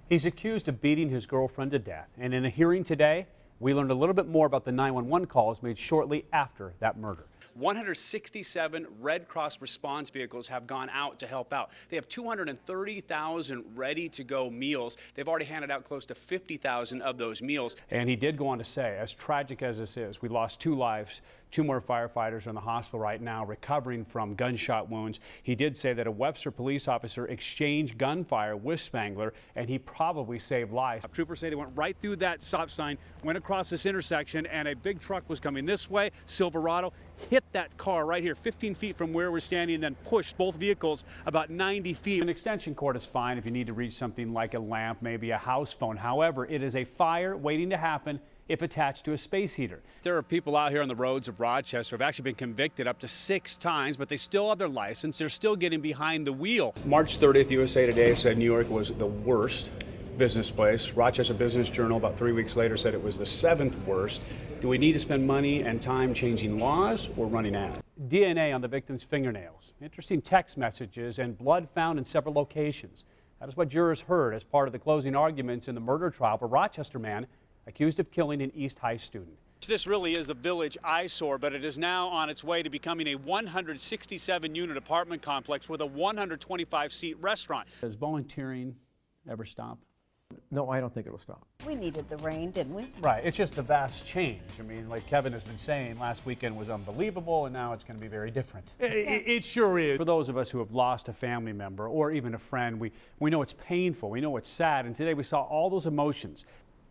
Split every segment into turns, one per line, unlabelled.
He's accused of beating his girlfriend to death. And in a hearing today, we learned a little bit more about the 911 calls made shortly after that murder. 167 Red Cross response vehicles have gone out to help out. They have 230,000 ready-to-go meals. They've already handed out close to 50,000 of those meals. And he did go on to say, as tragic as this is, we lost 2 lives. 2 more firefighters are in the hospital right now recovering from gunshot wounds. He did say that a Webster police officer exchanged gunfire with Spangler, and he probably saved lives. Troopers say they went right through that stop sign, went across this intersection, and a big truck was coming this way, Silverado, hit that car right here 15 feet from where we're standing and then pushed both vehicles about 90 feet. An extension cord is fine if you need to reach something like a lamp, maybe a house phone. However, it is a fire waiting to happen if attached to a space heater. There are people out here on the roads of Rochester who have actually been convicted up to 6 times, but they still have their license. They're still getting behind the wheel. March 30th, USA Today said New York was the worst business place. Rochester Business Journal about 3 weeks later said it was the 7th worst. Do we need to spend money and time changing laws or running ads? DNA on the victim's fingernails, interesting text messages, and blood found in several locations. That is what jurors heard as part of the closing arguments in the murder trial of a Rochester man accused of killing an East High student. This really is a village eyesore, but it is now on its way to becoming a 167-unit apartment complex with a 125-seat restaurant. Does volunteering ever stop?
No, I don't think it'll stop.
We needed the rain, didn't we?
Right. It's just a vast change. I mean, like Kevin has been saying, last weekend was unbelievable, and now it's going to be very different. It sure is. For those of us who have lost a family member or even a friend, we know it's painful. We know it's sad. And today we saw all those emotions.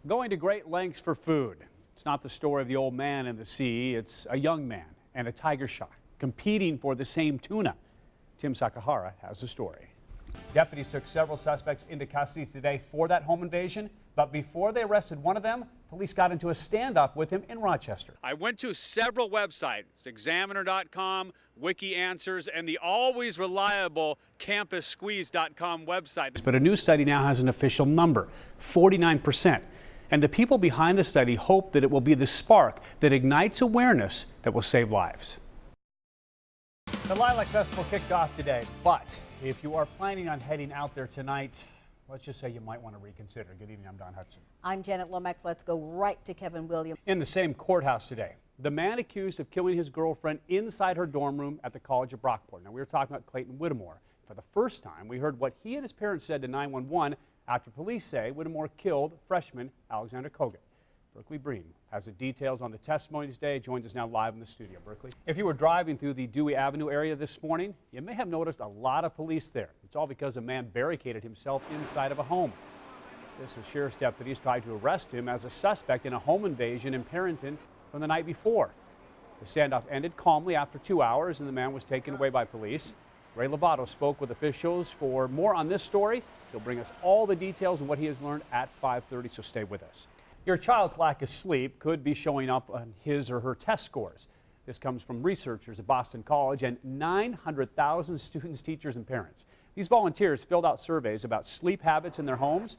Going to great lengths for food. It's not the story of the old man and the sea. It's a young man and a tiger shark competing for the same tuna. Tim Sakahara has the story. Deputies took several suspects into custody today for that home invasion, but before they arrested one of them, police got into a standoff with him in Rochester. I went to several websites, examiner.com, Wiki Answers, and the always reliable campussqueeze.com website. But a new study now has an official number, 49%. And the people behind the study hope that it will be the spark that ignites awareness that will save lives. The Lilac Festival kicked off today, but if you are planning on heading out there tonight, let's just say you might want to reconsider. Good evening, I'm Don Hudson.
I'm Janet Lomax. Let's go right to Kevin Williams.
In the same courthouse today, the man accused of killing his girlfriend inside her dorm room at the College of Brockport. Now, we were talking about Clayton Whittemore. For the first time, we heard what he and his parents said to 911 after police say Whittemore killed freshman Alexander Kogut. Berkeley Breen has the details on the testimony today. Joins us now live in the studio. Berkeley, if you were driving through the Dewey Avenue area this morning, you may have noticed a lot of police there. It's all because a man barricaded himself inside of a home. This is sheriff's deputies tried to arrest him as a suspect in a home invasion in Perrington from the night before. The standoff ended calmly after 2 hours, and the man was taken away by police. Ray Lovato spoke with officials for more on this story. He'll bring us all the details and what he has learned at 5:30, so stay with us. Your child's lack of sleep could be showing up on his or her test scores. This comes from researchers at Boston College and 900,000 students, teachers, and parents. These volunteers filled out surveys about sleep habits in their homes.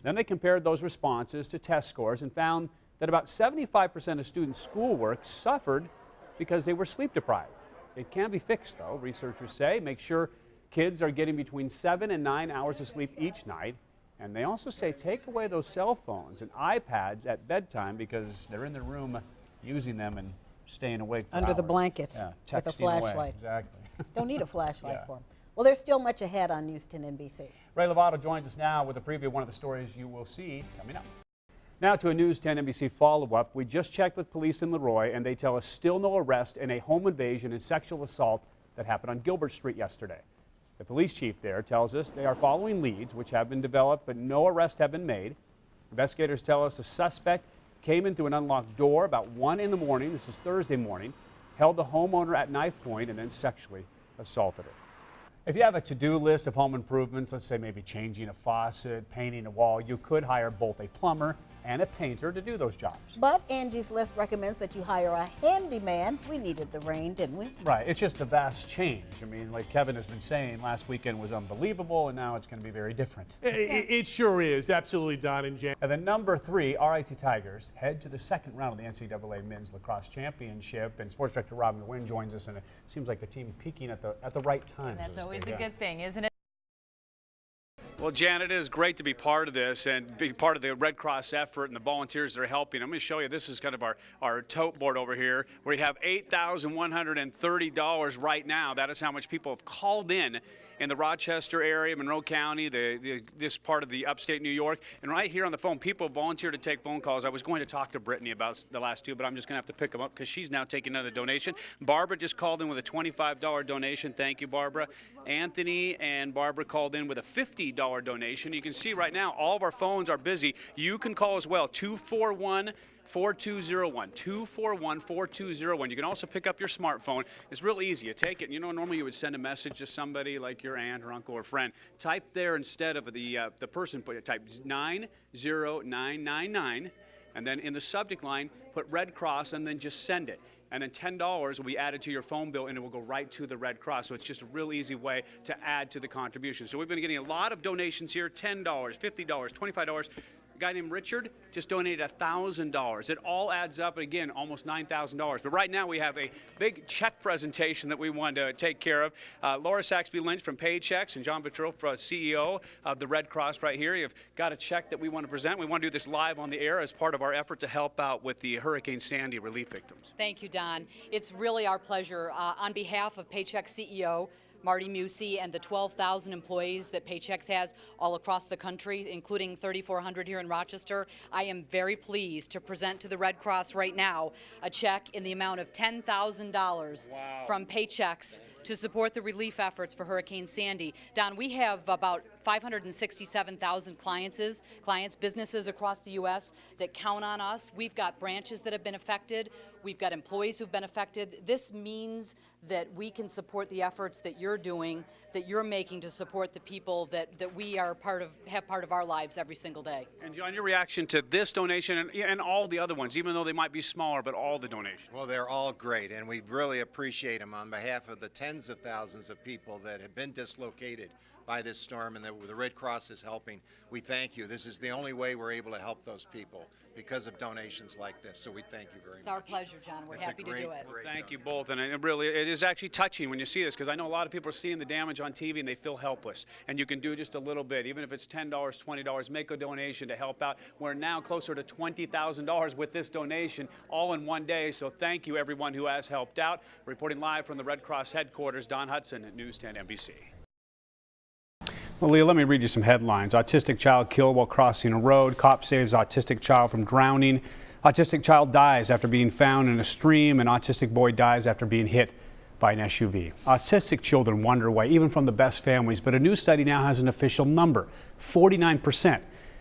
Then they compared those responses to test scores and found that about 75% of students' schoolwork suffered because they were sleep deprived. It can be fixed, though, researchers say. Make sure kids are getting between 7 and 9 hours of sleep each night. And they also say take away those cell phones and iPads at bedtime because they're in the room using them and staying awake for
Under
hours.
the blankets,
Yeah,
with a
texting away.
flashlight.
Exactly.
Don't need a flashlight
Yeah.
for them. Well, there's still much ahead on News 10 NBC.
Ray Lovato joins us now with a preview of one of the stories you will see coming up. Now to a News 10 NBC follow-up. We just checked with police in Leroy, and they tell us still no arrest in a home invasion and sexual assault that happened on Gilbert Street yesterday. The police chief there tells us they are following leads which have been developed, but no arrests have been made. Investigators tell us a suspect came in through an unlocked door about 1 in the morning, this is Thursday morning, held the homeowner at knife point, and then sexually assaulted her. If you have a to-do list of home improvements, let's say maybe changing a faucet, painting a wall, you could hire both a plumber and a painter to do those jobs.
But Angie's List recommends that you hire a handyman. We needed the rain, didn't we?
Right, it's just a vast change. I mean, like Kevin has been saying, last weekend was unbelievable, and now it's going to be very different.
It sure is, absolutely, Don and Jan.
And then number 3, RIT Tigers head to the second round of the NCAA Men's Lacrosse Championship, and Sports Director Robin Nguyen joins us, and it seems like the team peaking at the right time.
And that's always a good thing, isn't it?
Well, Janet, it is great to be part of this and be part of the Red Cross effort and the volunteers that are helping. I'm going to show you, this is kind of our tote board over here, where you have $8,130 right now. That is how much people have called in the Rochester area, Monroe County, this part of the upstate New York. And right here on the phone, people volunteer to take phone calls. I was going to talk to Brittany about the last two, but I'm just going to have to pick them up because she's now taking another donation. Barbara just called in with a $25 donation. Thank you, Barbara. Anthony and Barbara called in with a $50 donation. You can see right now all of our phones are busy. You can call as well, 241-4201, 241-4201. You can also pick up your smartphone. It's real easy. You take it, normally you would send a message to somebody like your aunt or uncle or friend. Type there instead of the person, type 90999, and then in the subject line, put Red Cross and then just send it. And then $10 will be added to your phone bill, and it will go right to the Red Cross. So it's just a real easy way to add to the contribution. So we've been getting a lot of donations here, $10, $50, $25. A guy named Richard just donated $1,000. It all adds up, again, almost $9,000. But right now we have a big check presentation that we want to take care of. Laura Saxby Lynch from Paychecks and John Petrillo, CEO of the Red Cross right here. You've got a check that we want to present. We want to do this live on the air as part of our effort to help out with the Hurricane Sandy relief victims.
Thank you, Don. It's really our pleasure. On behalf of Paychex CEO Marty Musi and the 12,000 employees that Paychex has all across the country, including 3,400 here in Rochester, I am very pleased to present to the Red Cross right now a check in the amount of $10,000 from Paychex to support the relief efforts for Hurricane Sandy. Don, we have about 567,000 clients, businesses across the U.S. that count on us. We've got branches that have been affected. We've got employees who've been affected. This means that we can support the efforts that you're doing, that you're making to support the people that we are have part of our lives every single day.
And John, your reaction to this donation and all the other ones, even though they might be smaller, but all the donations?
Well, they're all great, and we really appreciate them on behalf of the tens of thousands of people that have been dislocated by this storm and that the Red Cross is helping. We thank you. This is the only way we're able to help those people because of donations like this. So we thank you very much.
It's our pleasure, John. We're happy to do it.
Thank you both. And it is actually touching when you see this, because I know a lot of people are seeing the damage on TV and they feel helpless. And you can do just a little bit, even if it's $10, $20, make a donation to help out. We're now closer to $20,000 with this donation all in one day. So thank you, everyone who has helped out. Reporting live from the Red Cross headquarters, Don Hudson at News 10 NBC.
Well, Leah, let me read you some headlines. Autistic child killed while crossing a road. Cop saves autistic child from drowning. Autistic child dies after being found in a stream. An autistic boy dies after being hit by an SUV. Autistic children wander away, even from the best families, but a new study now has an official number, 49%.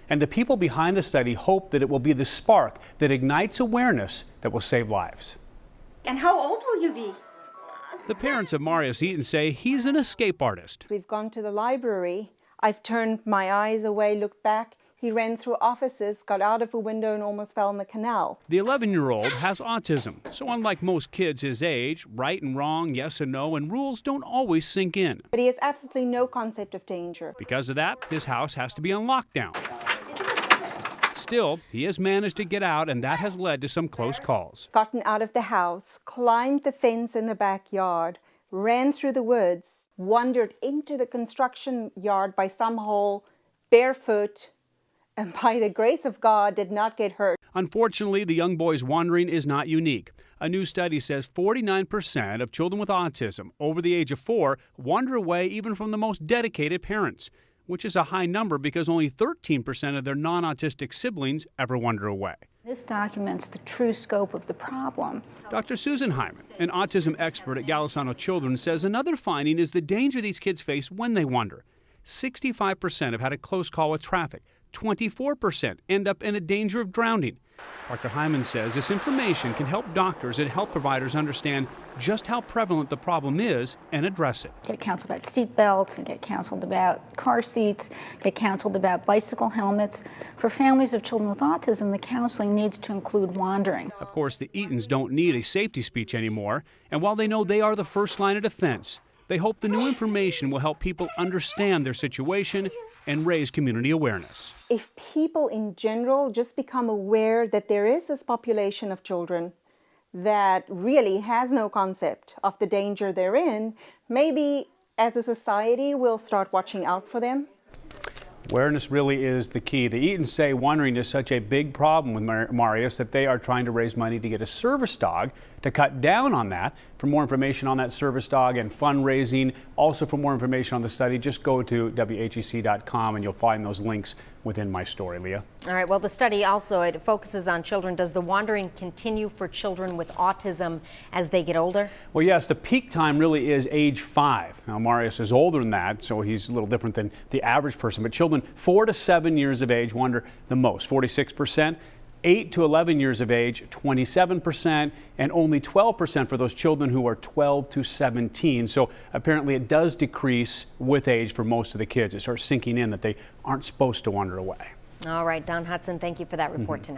And the people behind the study hope that it will be the spark that ignites awareness that will save lives.
And how old will you be?
The parents of Marius Eaton say he's an escape artist.
We've gone to the library. I've turned my eyes away, looked back. He ran through offices, got out of a window and almost fell in the canal.
The 11-year-old has autism, so unlike most kids his age, right and wrong, yes and no, and rules don't always sink in.
But he has absolutely no concept of danger.
Because of that, his house has to be on lockdown. Still, he has managed to get out, and that has led to some close calls.
Gotten out of the house, climbed the fence in the backyard, ran through the woods, wandered into the construction yard by some hole, barefoot, and by the grace of God did not get hurt.
Unfortunately, the young boy's wandering is not unique. A new study says 49% of children with autism over the age of 4 wander away even from the most dedicated parents, which is a high number because only 13% of their non-autistic siblings ever wander away.
This documents the true scope of the problem.
Dr. Susan Hyman, an autism expert at Golisano Children's, says another finding is the danger these kids face when they wander. 65% have had a close call with traffic. 24% end up in a danger of drowning. Dr. Hyman says this information can help doctors and health providers understand just how prevalent the problem is and address it.
Get counseled about seat belts and get counseled about car seats, get counseled about bicycle helmets. For families of children with autism, the counseling needs to include wandering.
Of course, the Eatons don't need a safety speech anymore, and while they know they are the first line of defense, they hope the new information will help people understand their situation and raise community awareness.
If people in general just become aware that there is this population of children that really has no concept of the danger they're in, maybe as a society we'll start watching out for them.
Awareness really is the key. The Eat and Say wandering is such a big problem with Marius that they are trying to raise money to get a service dog to cut down on that. For more information on that service dog and fundraising, also for more information on the study, just go to WHEC.com and you'll find those links within my story, Leah.
All right, well, the study also, it focuses on children. Does the wandering continue for children with autism as they get older?
Well, yes, the peak time really is age 5. Now, Marius is older than that, so he's a little different than the average person, but children 4 to 7 years of age wander the most, 46%. 8 to 11 years of age, 27%, and only 12% for those children who are 12 to 17. So apparently it does decrease with age for most of the kids. It starts sinking in that they aren't supposed to wander away.
All right, Don Hudson, thank you for that report tonight.